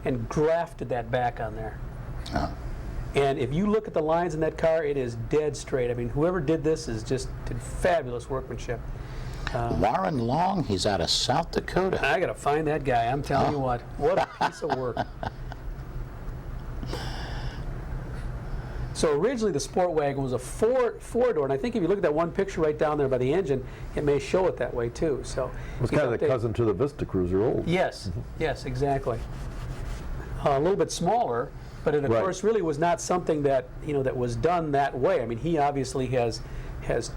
and grafted that back on there. And if you look at the lines in that car, it is dead straight. I mean, whoever did this did fabulous workmanship. Warren Long, he's out of South Dakota. I got to find that guy. I'm telling you what a piece of work. So originally the Sport Wagon was a four-door, and I think if you look at that one picture right down there by the engine, it may show it that way too. So it was kind of the cousin to the Vista Cruiser old. Yes, yes, exactly. A little bit smaller, but it of course really was not something that that was done that way. I mean, he obviously has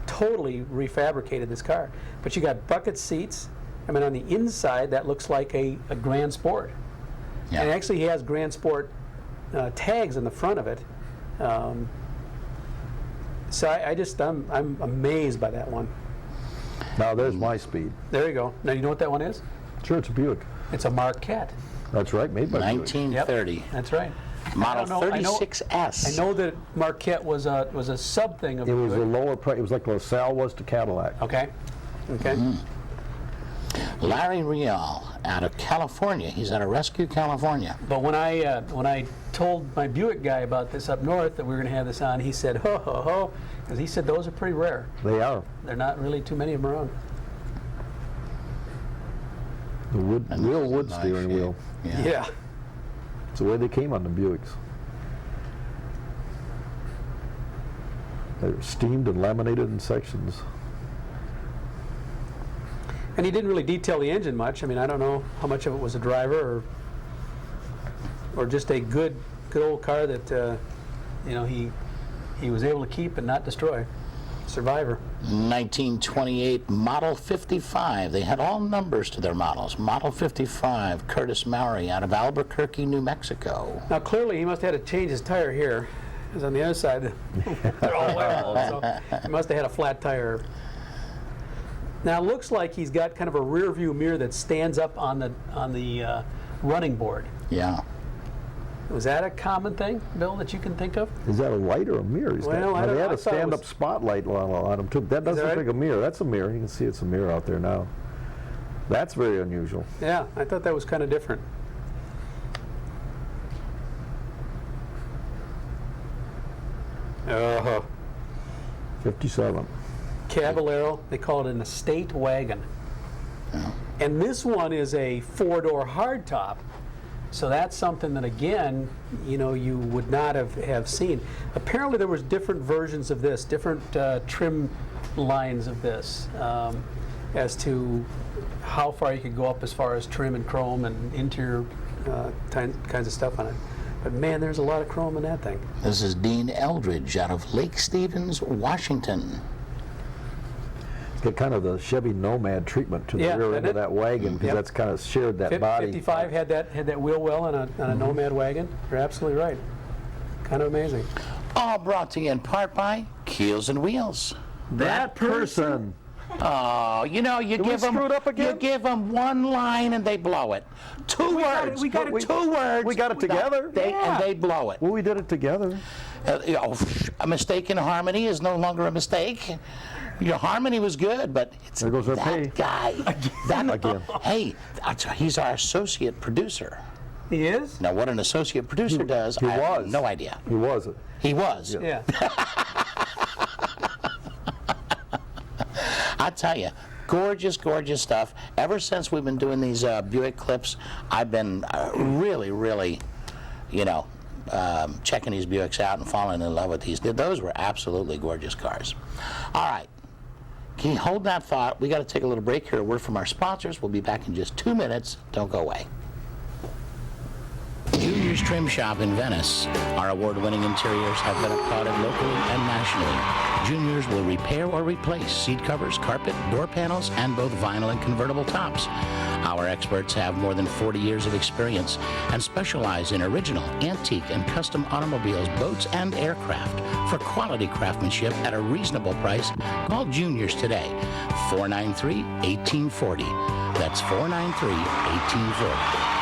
totally refabricated this car. But you got bucket seats. I mean, on the inside that looks like a Grand Sport, and actually he has Grand Sport tags in the front of it. So I'm amazed by that one. Now there's my speed. There you go. Now you know what that one is? Sure, it's a Buick. It's a Marquette. That's right, made by 1930. Yep, that's right. Model 36S. I know that Marquette was a sub thing of It was Buick. a lower price. It was like LaSalle was to Cadillac. Okay. Okay. Larry Real out of California. He's out of Rescue, California. But when I told my Buick guy about this up north that we were going to have this on, he said, ho, ho, ho, because he said those are pretty rare. They are. They're not really too many of them around. The real wood steering wheel. Yeah. It's the way they came on the Buicks. They're steamed and laminated in sections. And he didn't really detail the engine much. I mean, I don't know how much of it was a driver or just a good old car that he was able to keep and not destroy. Survivor. 1928 Model 55. They had all numbers to their models. Model 55, Curtis Mowry out of Albuquerque, New Mexico. Now clearly he must have had to change his tire here, because on the other side they're all wearable, so he must have had a flat tire. Now it looks like he's got kind of a rear view mirror that stands up on the running board. Yeah. Was that a common thing, Bill, that you can think of? Is that a light or a mirror? Well, I don't they know. had a stand-up spotlight on them too. That doesn't look like a mirror. That's a mirror. You can see it's a mirror out there now. That's very unusual. Yeah, I thought that was kind of different. Uh-huh. 57. Caballero, they call it an estate wagon. Yeah. And this one is a four-door hardtop. So that's something that, again, you would not have seen. Apparently there was different versions of this, different trim lines of this, as to how far you could go up as far as trim and chrome and interior kinds of stuff on it. But man, there's a lot of chrome in that thing. This is Dean Eldridge out of Lake Stevens, Washington. It's got kind of the Chevy Nomad treatment to the rear end of that wagon, because that's kind of shared that body. 55 had that wheel well on a Nomad wagon. You're absolutely right. Kind of amazing. All brought to you in part by Keels and Wheels. That person. Oh, you give them screwed up again? You give them one line and they blow it. Two words. We got it. 2 words. We got it together. And they blow it. Well, we did it together. A mistake in harmony is no longer a mistake. Your harmony was good, but it's There goes our that pay. guy. Again. Hey, he's our associate producer. He is? Now, what an associate producer does, I have no idea. He was. He was. Yeah. I tell you, gorgeous, gorgeous stuff. Ever since we've been doing these Buick clips, I've been really, checking these Buicks out and falling in love with these. Those were absolutely gorgeous cars. All right. Can you hold that thought? We got to take a little break here. A word from our sponsors. We'll be back in just 2 minutes. Don't go away. Junior's Trim Shop in Venice. Our award-winning interiors have been applauded locally and nationally. Junior's will repair or replace seat covers, carpet, door panels, and both vinyl and convertible tops. Our experts have more than 40 years of experience and specialize in original, antique, and custom automobiles, boats, and aircraft. For quality craftsmanship at a reasonable price, call Junior's today, 493-1840. That's 493-1840.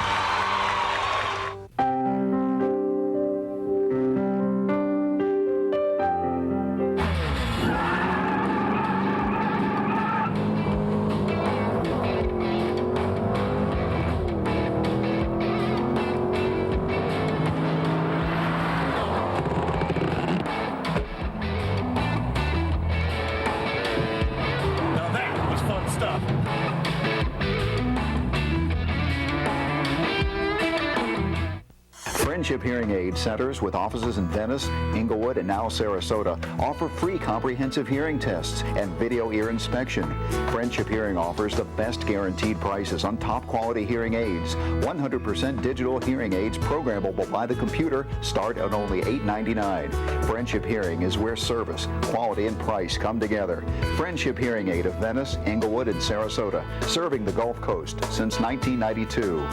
Friendship Hearing Aid centers with offices in Venice, Inglewood, and now Sarasota offer free comprehensive hearing tests and video ear inspection. Friendship Hearing offers the best guaranteed prices on top quality hearing aids. 100% digital hearing aids programmable by the computer start at only $8.99. Friendship Hearing is where service, quality, and price come together. Friendship Hearing Aid of Venice, Inglewood, and Sarasota, serving the Gulf Coast since 1992.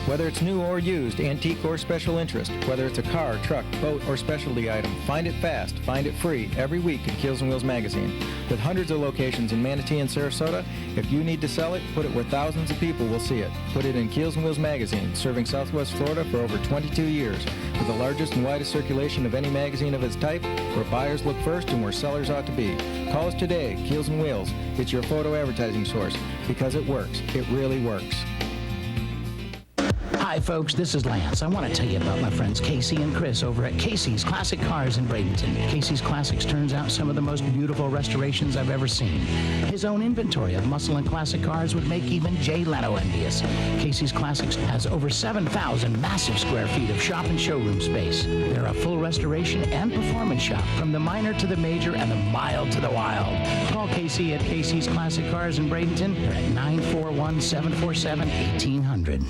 Whether it's new or used, antique or special interest, whether it's a car, truck, boat, or specialty item, find it fast, find it free every week in Keels & Wheels magazine. With hundreds of locations in Manatee and Sarasota, if you need to sell it, put it where thousands of people will see it. Put it in Keels & Wheels magazine, serving Southwest Florida for over 22 years, with the largest and widest circulation of any magazine of its type, where buyers look first and where sellers ought to be. Call us today, Keels & Wheels. It's your photo advertising source, because it works. It really works. Hi folks, this is Lance. I want to tell you about my friends Casey and Chris over at Casey's Classic Cars in Bradenton. Casey's Classics turns out some of the most beautiful restorations I've ever seen. His own inventory of muscle and classic cars would make even Jay Leno envious. Casey's Classics has over 7,000 massive square feet of shop and showroom space. They're a full restoration and performance shop, from the minor to the major and the mild to the wild. Call Casey at Casey's Classic Cars in Bradenton. They're at 941-747-1800.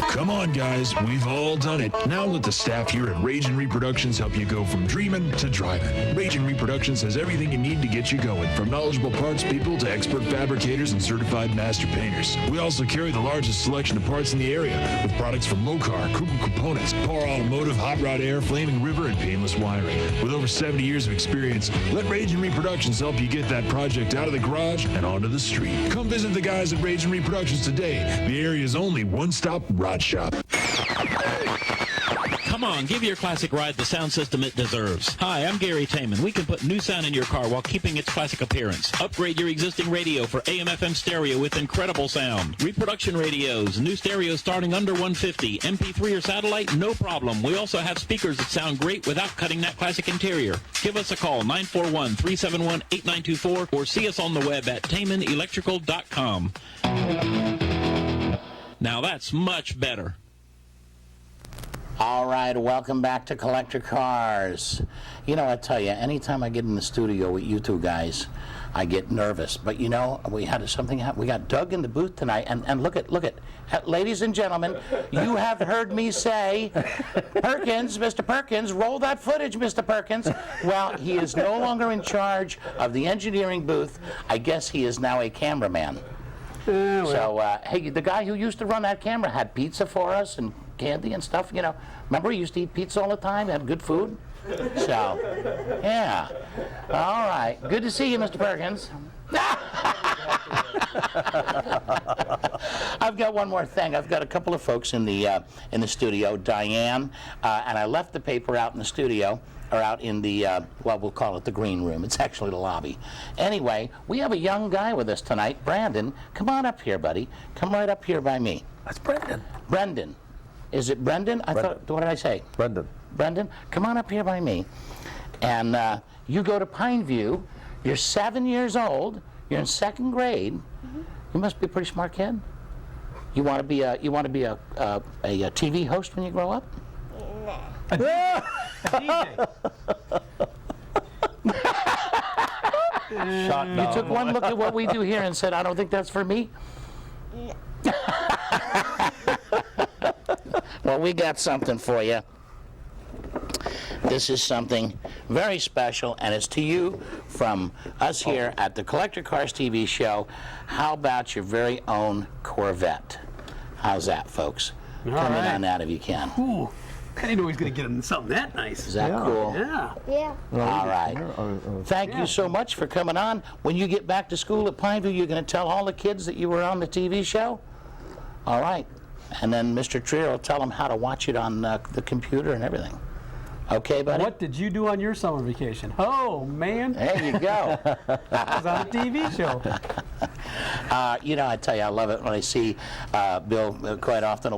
Come on, guys, we've all done it. Now let the staff here at Ragin Reproductions help you go from dreaming to driving. Ragin Reproductions has everything you need to get you going, from knowledgeable parts people to expert fabricators and certified master painters. We also carry the largest selection of parts in the area, with products from Mokar, Cooper Components, Par Automotive, Hot Rod Air, Flaming River, and Painless Wiring. With over 70 years of experience, let Ragin Reproductions help you get that project out of the garage and onto the street. Come visit the guys at Ragin Reproductions today, the area's only one-stop rod shop. Come on, give your classic ride the sound system it deserves. Hi, I'm Gary Taman. We can put new sound in your car while keeping its classic appearance. Upgrade your existing radio for AM/FM stereo with incredible sound. Reproduction radios, new stereo starting under $150. MP3 or satellite, no problem. We also have speakers that sound great without cutting that classic interior. Give us a call, 941-371-8924, or see us on the web at TamanElectrical.com. Now that's much better. All right, welcome back to Collector Cars. You know, I tell you, anytime I get in the studio with you two guys, I get nervous. But you know, we had something happen. We got Doug in the booth tonight, and look at, ladies and gentlemen, you have heard me say, Perkins, Mr. Perkins, roll that footage, Mr. Perkins. Well, he is no longer in charge of the engineering booth. I guess he is now a cameraman. So, hey, the guy who used to run that camera had pizza for us and candy and stuff, you know. Remember, he used to eat pizza all the time, had good food? So, yeah. All right. Good to see you, Mr. Perkins. I've got one more thing. I've got a couple of folks in the studio, Diane, and I left the paper out in the studio, or out in the, well, we'll call it the green room. It's actually the lobby. Anyway, we have a young guy with us tonight, Brandon. Come on up here, buddy. Come right up here by me. That's Brendan. Brendan. Is it Brendan? I thought, what did I say? Brendan. Brendan, come on up here by me. And you go to Pineview. You're 7 years old. You're in second grade. Mm-hmm. You must be a pretty smart kid. You want to be a TV host when you grow up? DJ. You took one look at what we do here and said, I don't think that's for me? Well, we got something for you. This is something very special, and it's to you from us here at the Collector Cars TV show. How about your very own Corvette? How's that, folks? Come in on that if you can. Ooh, I didn't know he was going to get him something that nice. Is that cool? Yeah. Yeah. All right. Thank you so much for coming on. When you get back to school at Pineview, you're going to tell all the kids that you were on the TV show? All right. And then Mr. Trier will tell them how to watch it on the computer and everything. Okay, buddy? What did you do on your summer vacation? Oh, man. There you go. I was on a TV show. You know, I tell you, I love it when I see Bill quite often.